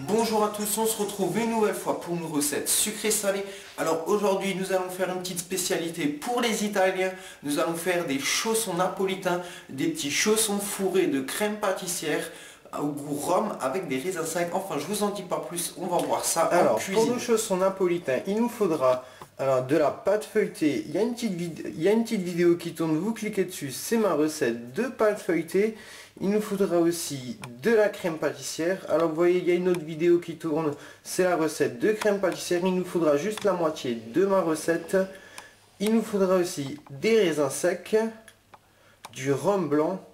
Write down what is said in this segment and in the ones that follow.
Bonjour à tous, on se retrouve une nouvelle fois pour une recette sucrée-salée. Alors aujourd'hui nous allons faire une petite spécialité pour les Italiens. Nous allons faire des chaussons napolitains, des petits chaussons fourrés de crème pâtissière au goût rhum avec des raisins secs. Enfin je vous en dis pas plus, on va voir ça en cuisine. Pour nos chaussons napolitains, il nous faudra de la pâte feuilletée. Il y a une petite vidéo qui tourne, vous cliquez dessus, c'est ma recette de pâte feuilletée. Il nous faudra aussi de la crème pâtissière. Alors vous voyez, il y a une autre vidéo qui tourne, c'est la recette de crème pâtissière. Il nous faudra juste la moitié de ma recette. Il nous faudra aussi des raisins secs, du rhum blanc,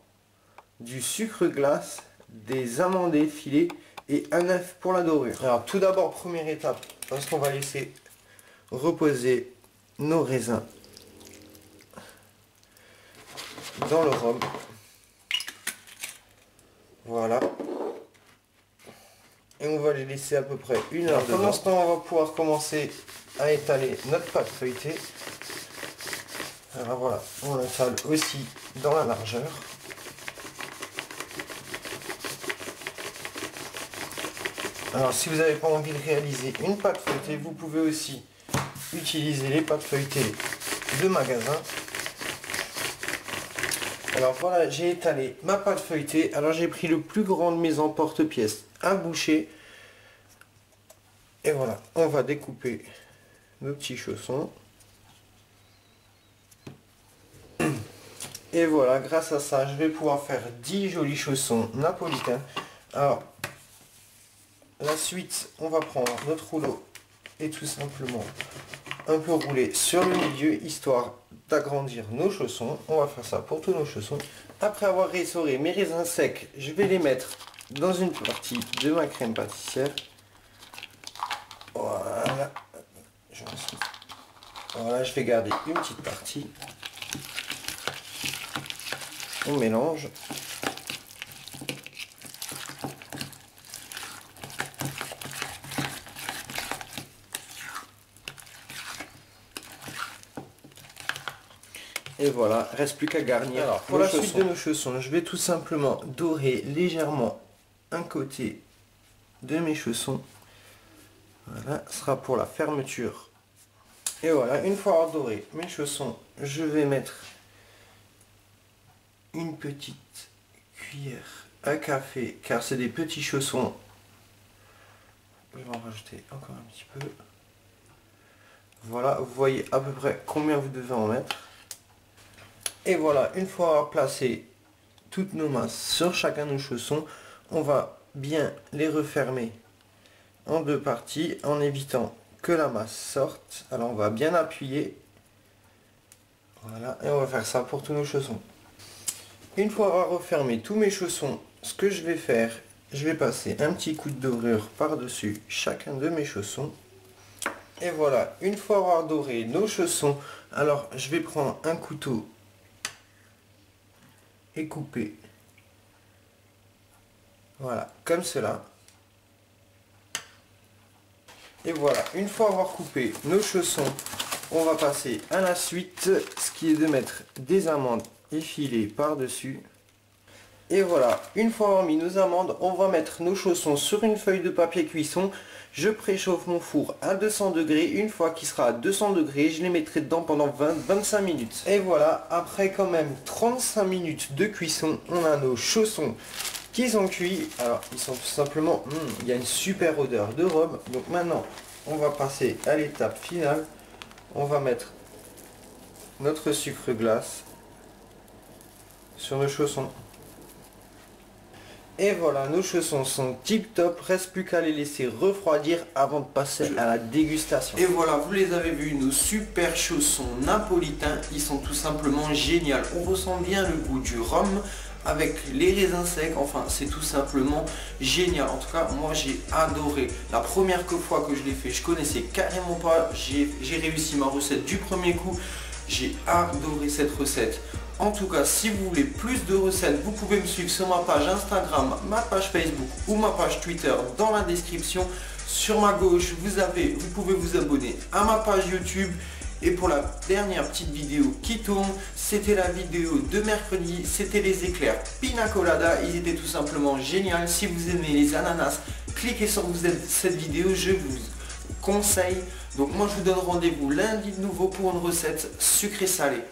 du sucre glace, des amandes effilées et un œuf pour la dorure. Alors tout d'abord, première étape, parce qu'on va laisser reposer nos raisins dans le rhum. Voilà. Et on va les laisser à peu près une heure. Pendant ce temps, on va pouvoir commencer à étaler notre pâte feuilletée. Alors voilà, on l'étale aussi dans la largeur. Alors si vous n'avez pas envie de réaliser une pâte feuilletée, vous pouvez aussi utiliser les pâtes feuilletées de magasin. Alors voilà, j'ai étalé ma pâte feuilletée. Alors j'ai pris le plus grand de mes emporte-pièces à boucher. Et voilà, on va découper nos petits chaussons. Et voilà, grâce à ça, je vais pouvoir faire 10 jolis chaussons napolitains. Alors, la suite, on va prendre notre rouleau et tout simplement un peu rouler sur le milieu, histoire d'agrandir nos chaussons. On va faire ça pour tous nos chaussons. Après avoir ressoré mes raisins secs, je vais les mettre dans une partie de ma crème pâtissière. Voilà. Voilà, je vais garder une petite partie. On mélange. Et voilà, reste plus qu'à garnir. Alors pour la suite de nos chaussons, je vais tout simplement dorer légèrement un côté de mes chaussons. Voilà, ce sera pour la fermeture. Et voilà, une fois avoir doré mes chaussons, je vais mettre une petite cuillère à café, car c'est des petits chaussons. Je vais en rajouter encore un petit peu. Voilà, vous voyez à peu près combien vous devez en mettre. Et voilà, une fois avoir placé toutes nos masses sur chacun de nos chaussons, on va bien les refermer en deux parties en évitant que la masse sorte. Alors on va bien appuyer. Voilà, et on va faire ça pour tous nos chaussons. Une fois avoir refermé tous mes chaussons, ce que je vais faire, je vais passer un petit coup de dorure par-dessus chacun de mes chaussons. Et voilà, une fois avoir doré nos chaussons, alors je vais prendre un couteau et couper. Voilà, comme cela. Et voilà, une fois avoir coupé nos chaussons, on va passer à la suite, ce qui est de mettre des amandes effilées par-dessus. Et voilà, une fois avoir mis nos amandes, on va mettre nos chaussons sur une feuille de papier cuisson. Je préchauffe mon four à 200 degrés. Une fois qu'il sera à 200 degrés, je les mettrai dedans pendant 20-25 minutes. Et voilà, après quand même 35 minutes de cuisson, on a nos chaussons qui sont cuits. Alors, ils sont tout simplement... il y a une super odeur de rhum. Donc maintenant, on va passer à l'étape finale. On va mettre notre sucre glace sur nos chaussons. Et voilà, nos chaussons sont tip top, reste plus qu'à les laisser refroidir avant de passer à la dégustation. Et voilà, vous les avez vus, nos super chaussons napolitains, ils sont tout simplement géniaux. On ressent bien le goût du rhum avec les raisins secs, enfin c'est tout simplement génial. En tout cas, moi j'ai adoré. La première fois que je l'ai fait, je connaissais carrément pas, j'ai réussi ma recette du premier coup. J'ai adoré cette recette. En tout cas, si vous voulez plus de recettes, vous pouvez me suivre sur ma page Instagram, ma page Facebook ou ma page Twitter dans la description. Sur ma gauche, vous pouvez vous abonner à ma page YouTube. Et pour la dernière petite vidéo qui tourne, c'était la vidéo de mercredi, c'était les éclairs Pina Colada. Ils étaient tout simplement géniaux. Si vous aimez les ananas, cliquez sur cette vidéo, je vous conseille. Donc moi je vous donne rendez-vous lundi de nouveau pour une recette sucrée salée.